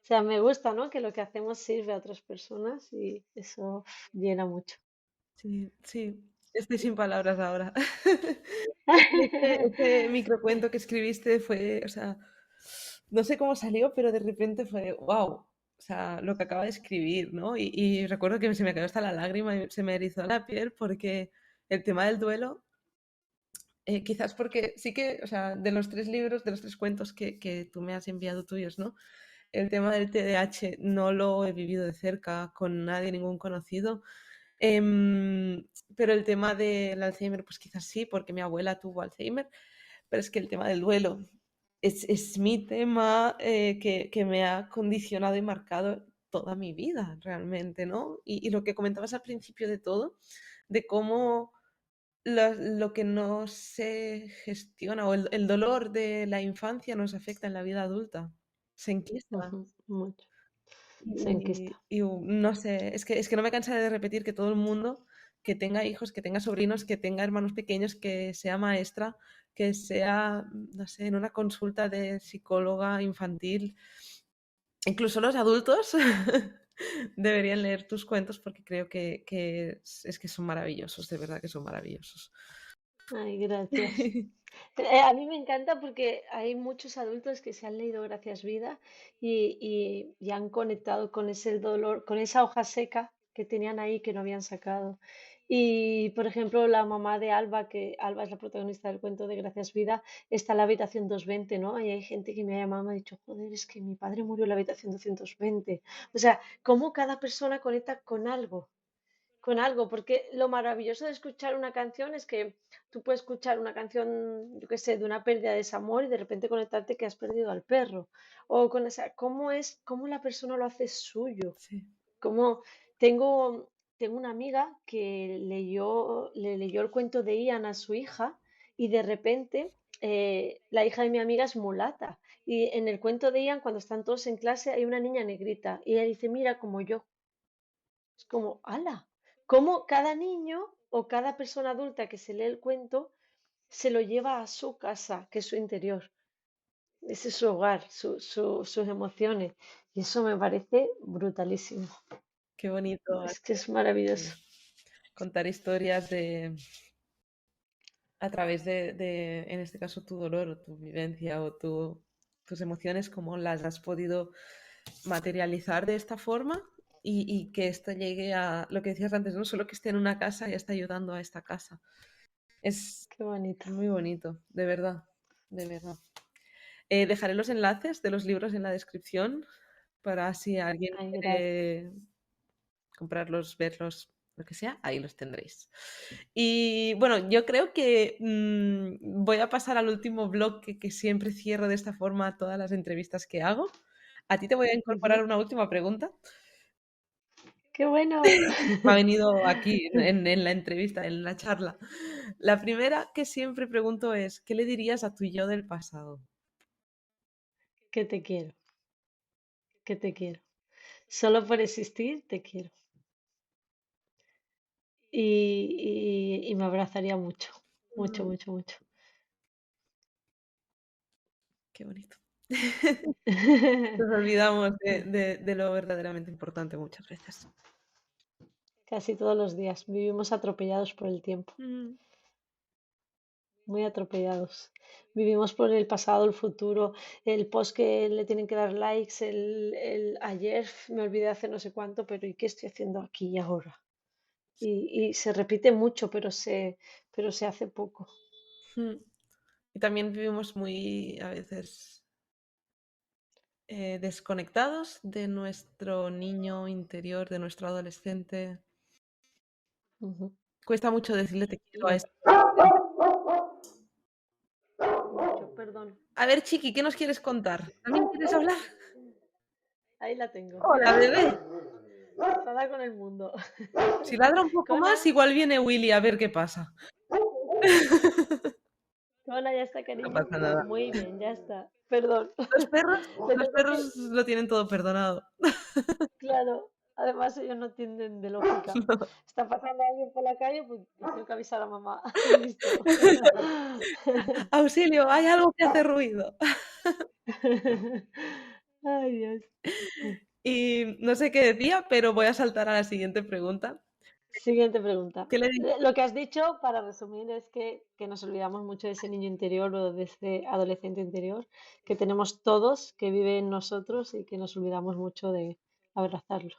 O sea, me gusta, ¿no? Que lo que hacemos sirve a otras personas y eso llena mucho. sí, sí. Estoy sin palabras ahora. Ese microcuento que escribiste fue, o sea, no sé cómo salió, pero de repente fue, wow, o sea, lo que acaba de escribir, ¿no? Y recuerdo que se me cayó hasta la lágrima y se me erizó la piel porque el tema del duelo, quizás porque sí que, o sea, de los tres libros, de los tres cuentos que tú me has enviado tuyos, ¿no? El tema del TDAH no lo he vivido de cerca con nadie, ningún conocido. Em, pero el tema del Alzheimer, pues quizás sí, porque mi abuela tuvo Alzheimer, pero es que el tema del duelo es mi tema que me ha condicionado y marcado toda mi vida, realmente, ¿no? Y lo que comentabas al principio de todo, de cómo lo que no se gestiona o el dolor de la infancia nos afecta en la vida adulta, se enquista. Ujú, mucho. Se Y, enquista. no sé, es que no me cansaré de repetir que todo el mundo que tenga hijos, que tenga sobrinos, que tenga hermanos pequeños, que sea maestra, que sea, no sé, en una consulta de psicóloga infantil, incluso los adultos deberían leer tus cuentos porque creo que es que son maravillosos, de verdad que son maravillosos. Ay, gracias. A mí me encanta porque hay muchos adultos que se han leído Gracias Vida y han conectado con ese dolor, con esa hoja seca que tenían ahí que no habían sacado. Y, por ejemplo, la mamá de Alba, que Alba es la protagonista del cuento de Gracias Vida, está en la habitación 220, ¿no? Y hay gente que me ha llamado y me ha dicho, joder, es que mi padre murió en la habitación 220. O sea, cómo cada persona conecta con algo, porque lo maravilloso de escuchar una canción es que tú puedes escuchar una canción, yo qué sé, de una pérdida de ese amor y de repente conectarte que has perdido al perro. O con esa, cómo la persona lo hace suyo. Sí, Como tengo una amiga que le leyó el cuento de Ian a su hija y de repente la hija de mi amiga es mulata. Y en el cuento de Ian, cuando están todos en clase, hay una niña negrita y ella dice, mira, como yo. Es como, ala, como cada niño o cada persona adulta que se lee el cuento se lo lleva a su casa, que es su interior. Ese es su hogar, sus emociones. Y eso me parece brutalísimo. Qué bonito Es que es maravilloso. contar historias a través en este caso, tu dolor o tu vivencia o tus emociones, cómo las has podido materializar de esta forma y que esto llegue a lo que decías antes, no solo que esté en una casa y está ayudando a esta casa. Es Qué bonito. muy bonito, de verdad, de verdad. Dejaré los enlaces de los libros en la descripción para si alguien Ay, gracias. quiere comprarlos, verlos, lo que sea, ahí los tendréis. Y bueno, yo creo que voy a pasar al último bloque que siempre cierro de esta forma todas las entrevistas que hago. A ti te voy a incorporar Ujú. una última pregunta. Qué bueno. Me ha venido aquí en la entrevista, en la charla. La primera que siempre pregunto es, ¿qué le dirías a tu yo del pasado? Que te quiero, que te quiero. Solo por existir, te quiero. Y me abrazaría mucho, mucho, Mm, mucho, mucho. qué bonito. Nos olvidamos de lo verdaderamente importante muchas veces. Casi todos los días vivimos atropellados por el tiempo, Mm, muy atropellados. Vivimos por el pasado, el futuro, el post que le tienen que dar likes, el ayer me olvidé hacer no sé cuánto, pero ¿y qué estoy haciendo aquí y ahora? Y se repite mucho, pero se hace poco. mm. Y también vivimos muy a veces desconectados de nuestro niño interior, de nuestro adolescente. Ujú. Cuesta mucho decirle te quiero a Mucho, este adolescente. mucho, perdón. A ver, Chiqui, ¿qué nos quieres contar? ¿También quieres hablar? Ahí la tengo, Hola, mírala. bebé. Enfada con el mundo. Si ladra un poco más, Cona, igual viene Willy a ver qué pasa. Cona, ya está, No cariño. pasa nada. Muy bien, ya está. Perdón. Los perros, Le los tengo que. perros lo tienen todo perdonado. Claro, además ellos no entienden de lógica. No. Está pasando alguien por la calle, pues tengo que avisar a mamá. Listo. Auxilio, hay algo que hace ruido. Ay, Dios. Y no sé qué decía, pero voy a saltar a la siguiente pregunta. Siguiente pregunta. ¿Qué le digo? Lo que has dicho, para resumir, es que nos olvidamos mucho de ese niño interior o de ese adolescente interior que tenemos todos, que vive en nosotros y que nos olvidamos mucho de abrazarlo.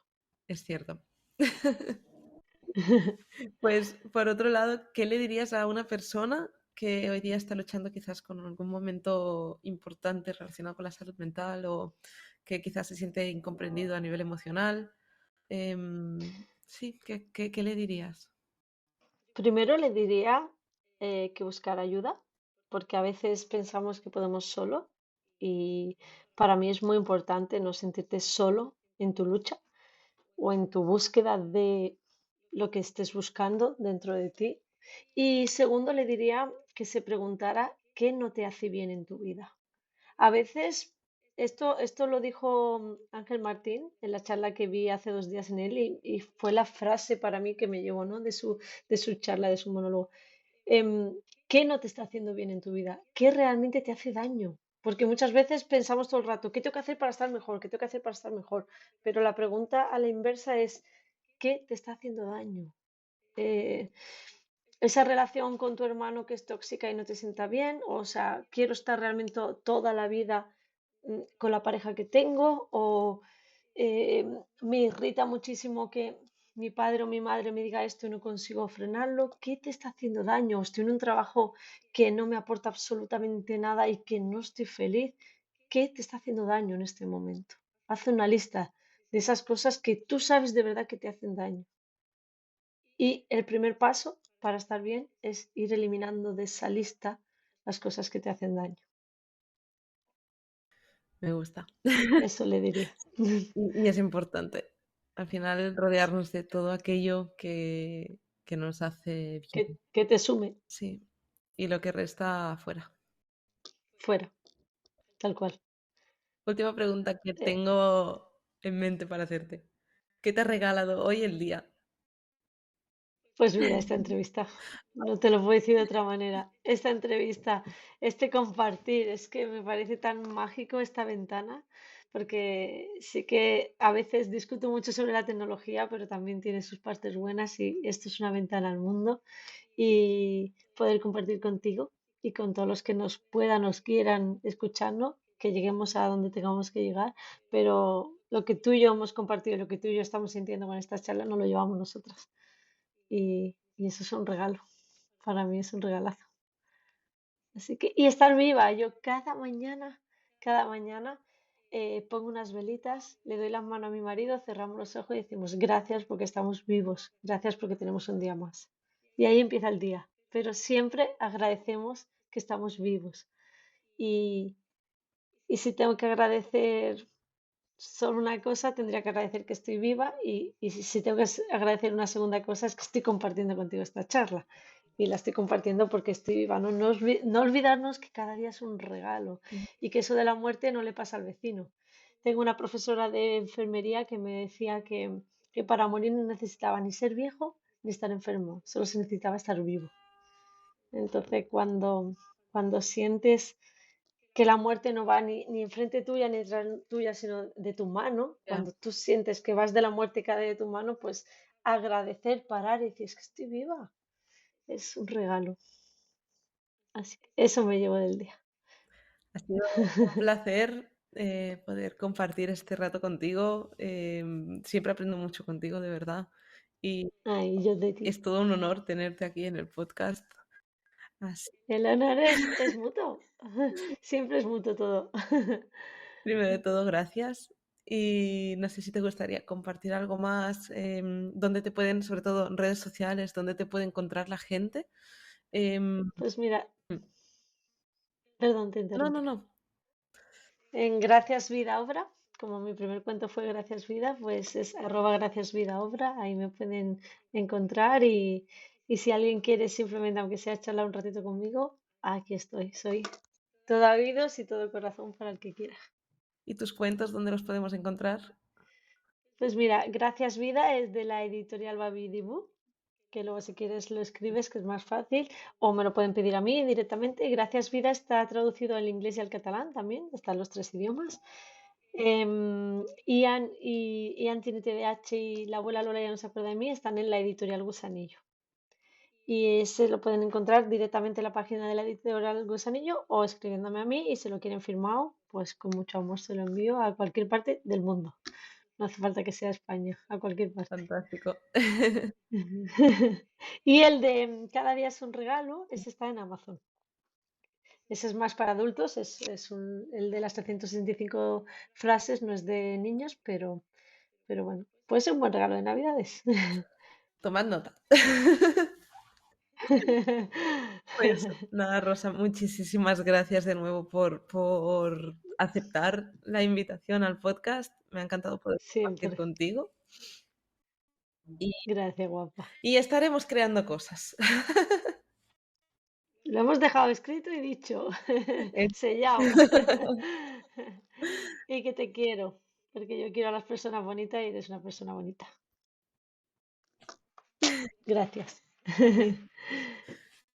Es cierto. Pues por otro lado, ¿qué le dirías a una persona que hoy día está luchando quizás con algún momento importante relacionado con la salud mental o que quizás se siente incomprendido a nivel emocional? Sí, ¿qué le dirías? Primero le diría que buscar ayuda, porque a veces pensamos que podemos solo y para mí es muy importante no sentirte solo en tu lucha o en tu búsqueda de lo que estés buscando dentro de ti. Y segundo, le diría que se preguntara qué no te hace bien en tu vida. A veces, esto lo dijo Ángel Martín en la charla que vi hace 2 días en él y fue la frase para mí que me llevó, ¿no? De su charla, de su monólogo. Em, ¿Qué no te está haciendo bien en tu vida? ¿Qué realmente te hace daño? Porque muchas veces pensamos todo el rato, ¿qué tengo que hacer para estar mejor? ¿Qué tengo que hacer para estar mejor? Pero la pregunta a la inversa es, ¿qué te está haciendo daño? Eh, Esa relación con tu hermano que es tóxica y no te sienta bien, o sea, quiero estar realmente toda la vida con la pareja que tengo, o eh, me irrita muchísimo que mi padre o mi madre me diga esto y no consigo frenarlo. ¿Qué te está haciendo daño? Estoy en un trabajo que no me aporta absolutamente nada y que no estoy feliz. ¿Qué te está haciendo daño en este momento? Haz una lista de esas cosas que tú sabes de verdad que te hacen daño. Y el primer paso para estar bien es ir eliminando de esa lista las cosas que te hacen daño. Me gusta. Eso le diría. Y es importante. Al final, rodearnos de todo aquello que nos hace Que, bien. que te sume Sí. Y lo que resta afuera. fuera, tal cual. Última pregunta que Eh, tengo en mente para hacerte. ¿Qué te ha regalado hoy el día? Pues mira, esta entrevista, no te lo puedo decir de otra manera. Esta entrevista, este compartir, es que me parece tan mágico esta ventana, porque sí que a veces discuto mucho sobre la tecnología, pero también tiene sus partes buenas y esto es una ventana al mundo y poder compartir contigo y con todos los que nos puedan, nos quieran escucharnos, que lleguemos a donde tengamos que llegar, pero lo que tú y yo hemos compartido, lo que tú y yo estamos sintiendo con esta charla, no lo llevamos nosotras y eso es un regalo. Para mí es un regalazo. Así que, y estar viva. Yo cada mañana pongo unas velitas, le doy la mano a mi marido, cerramos los ojos y decimos gracias porque estamos vivos, gracias porque tenemos un día más. Y ahí empieza el día. Pero siempre agradecemos que estamos vivos. Y, y si tengo que agradecer solo una cosa, tendría que agradecer que estoy viva y si tengo que agradecer una segunda cosa es que estoy compartiendo contigo esta charla y la estoy compartiendo porque estoy viva. No, no olvidarnos que cada día es un regalo y que eso de la muerte no le pasa al vecino. Tengo una profesora de enfermería que me decía que para morir no necesitaba ni ser viejo ni estar enfermo, solo se necesitaba estar vivo. Entonces, cuando sientes que la muerte no va ni enfrente tuya ni detrás tuya, sino de tu mano. Ya. Cuando tú sientes que vas de la muerte cada de tu mano, pues agradecer, parar y decir, es que estoy viva. Es un regalo. Así que eso me llevo del día. Ha sido un placer poder compartir este rato contigo. Siempre aprendo mucho contigo, de verdad. Y Ay, yo de ti. es todo un honor tenerte aquí en el podcast. Así, El honor es mutuo. Siempre es mutuo todo. primero de todo, gracias. Y no sé si te gustaría compartir algo más, dónde te pueden, sobre todo en redes sociales, dónde te puede encontrar la gente. Em, Pues mira, mm, perdón, te no, interrumpí. no, no. En Gracias Vida Obra, como mi primer cuento fue Gracias Vida, pues es @Gracias Vida Obra, ahí me pueden encontrar y si alguien quiere simplemente, aunque sea charlar un ratito conmigo, aquí estoy, soy todo oídos y todo corazón para el que quiera. ¿Y tus cuentos dónde los podemos encontrar? Pues mira, Gracias Vida es de la editorial Babidibu, que luego si quieres lo escribes, que es más fácil, o me lo pueden pedir a mí directamente. Gracias Vida está traducido al inglés y al catalán también, están los tres idiomas. Ian tiene TDAH y la abuela Lola ya no se acuerda de mí, están en la editorial Gusanillo. Y ese lo pueden encontrar directamente en la página de la editorial Gusanillo o escribiéndome a mí y si lo quieren firmado, pues con mucho amor se lo envío a cualquier parte del mundo. No hace falta que sea España, a cualquier parte. Fantástico. Y el de Cada día es un regalo, ese está en Amazon. Ese es más para adultos, el de las 365 frases, no es de niños, pero bueno, puede ser un buen regalo de Navidades. Tomad nota. Pues nada, Rosa, muchísimas gracias de nuevo por aceptar la invitación al podcast. Me ha encantado poder compartir Siempre. contigo y, Gracias, guapa. y estaremos creando cosas. Lo hemos dejado escrito y dicho, Eh, sellado. Y que te quiero, porque yo quiero a las personas bonitas y eres una persona bonita. Gracias.